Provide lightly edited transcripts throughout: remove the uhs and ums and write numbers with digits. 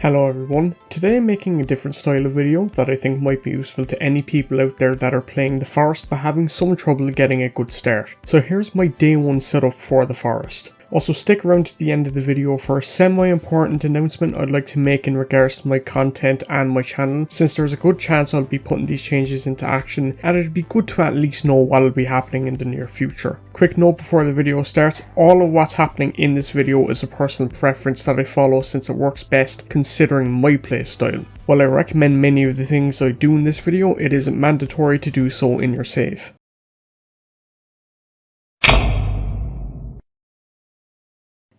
Hello everyone, today I'm making a different style of video that I think might be useful to any people out there that are playing the forest but having some trouble getting a good start. So here's my day one setup for the forest. Also stick around to the end of the video for a semi-important announcement I'd like to make in regards to my content and my channel, since there's a good chance I'll be putting these changes into action and it'd be good to at least know what will be happening in the near future. Quick note before the video starts, all of what's happening in this video is a personal preference that I follow since it works best considering my play style. While I recommend many of the things I do in this video, it isn't mandatory to do so in your save.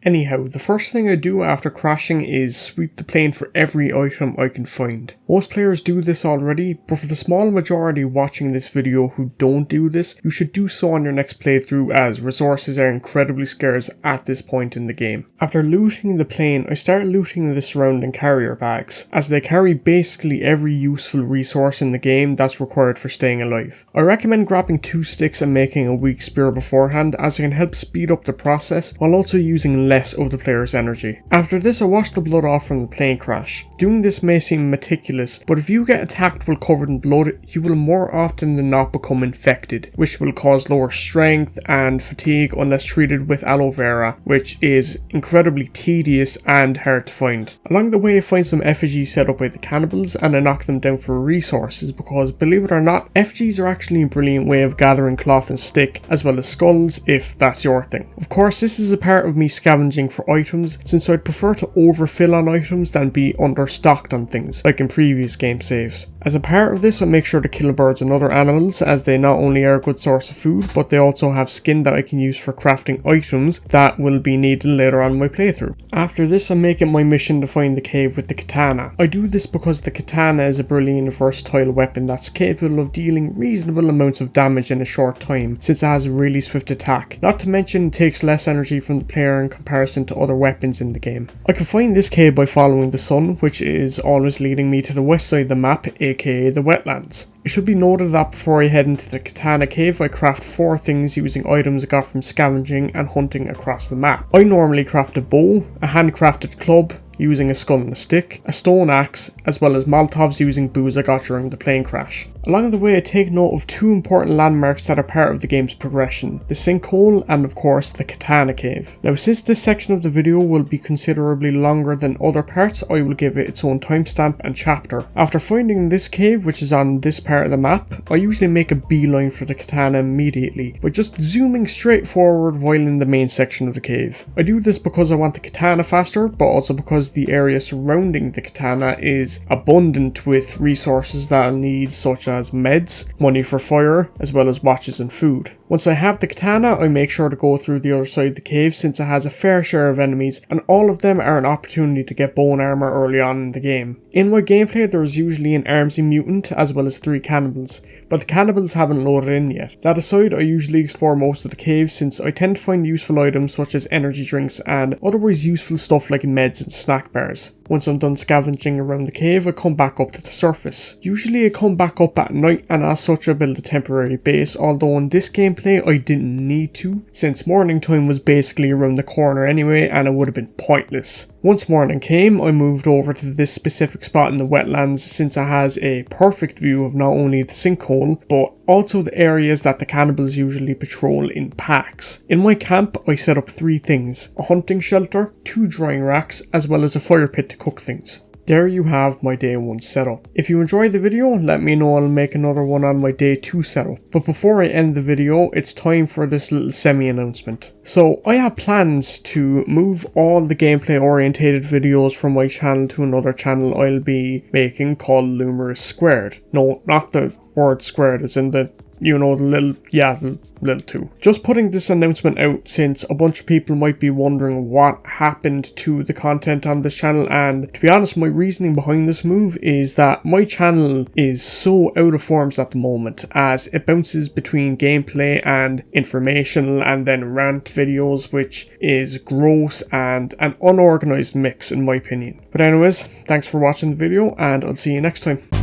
Anyhow, the first thing I do after crashing is sweep the plane for every item I can find. Most players do this already, but for the small majority watching this video who don't do this, you should do so on your next playthrough as resources are incredibly scarce at this point in the game. After looting the plane, I start looting the surrounding carrier bags, as they carry basically every useful resource in the game that's required for staying alive. I recommend grabbing 2 sticks and making a weak spear beforehand, as it can help speed up the process while also using less of the player's energy. After this, I wash the blood off from the plane crash. Doing this may seem meticulous, but if you get attacked while covered in blood, you will more often than not become infected, which will cause lower strength and fatigue unless treated with aloe vera, which is incredibly tedious and hard to find. Along the way, I find some effigies set up by the cannibals and I knock them down for resources because, believe it or not, effigies are actually a brilliant way of gathering cloth and stick, as well as skulls if that's your thing. Of course, this is a part of me scavenging for items, since I'd prefer to overfill on items than be understocked on things, like in previous game saves. As a part of this, I make sure to kill birds and other animals, as they not only are a good source of food, but they also have skin that I can use for crafting items that will be needed later on in my playthrough. After this, I make it my mission to find the cave with the katana. I do this because the katana is a brilliant versatile weapon that's capable of dealing reasonable amounts of damage in a short time, since it has a really swift attack. Not to mention it takes less energy from the player in comparison to other weapons in the game. I can find this cave by following the sun, which is always leading me to the west side of the map, aka the wetlands. It should be noted that before I head into the katana cave, I craft 4 things using items I got from scavenging and hunting across the map. I normally craft a bow, a handcrafted club, using a skull and a stick, a stone axe, as well as Molotovs using booze I got during the plane crash. Along the way, I take note of 2 important landmarks that are part of the game's progression, the sinkhole and of course the katana cave. Now, since this section of the video will be considerably longer than other parts, I will give it its own timestamp and chapter. After finding this cave, which is on this part of the map, I usually make a beeline for the katana immediately, by just zooming straight forward while in the main section of the cave. I do this because I want the katana faster, but also because the area surrounding the katana is abundant with resources that I'll need, such as meds, money for fire, as well as watches and food. Once I have the katana, I make sure to go through the other side of the cave, since it has a fair share of enemies and all of them are an opportunity to get bone armor early on in the game. In my gameplay, there is usually an armsy mutant as well as 3 cannibals, but the cannibals haven't loaded in yet. That aside, I usually explore most of the cave, since I tend to find useful items such as energy drinks and otherwise useful stuff like meds and snack bars. Once I'm done scavenging around the cave, I come back up to the surface. Usually I come back up at night, and as such I build a temporary base, although in this gameplay I didn't need to, since morning time was basically around the corner anyway and it would have been pointless. Once morning came, I moved over to this specific spot in the wetlands, since it has a perfect view of not only the sinkhole, but also the areas that the cannibals usually patrol in packs. In my camp, I set up 3 things: a hunting shelter, 2 drying racks, as well as a fire pit to cook things. There you have my day 1 setup. If you enjoyed the video, let me know, I'll make another one on my day 2 setup. But before I end the video, it's time for this little semi-announcement. So I have plans to move all the gameplay orientated videos from my channel to another channel I'll be making called Lumerous Squared. No, not the word squared, as in the, you know, the little 2. Just putting this announcement out, since a bunch of people might be wondering what happened to the content on this channel, and to be honest, my reasoning behind this move is that my channel is so out of forms at the moment, as it bounces between gameplay and informational and then rant videos, which is gross and an unorganized mix in my opinion. But anyways, thanks for watching the video and I'll see you next time.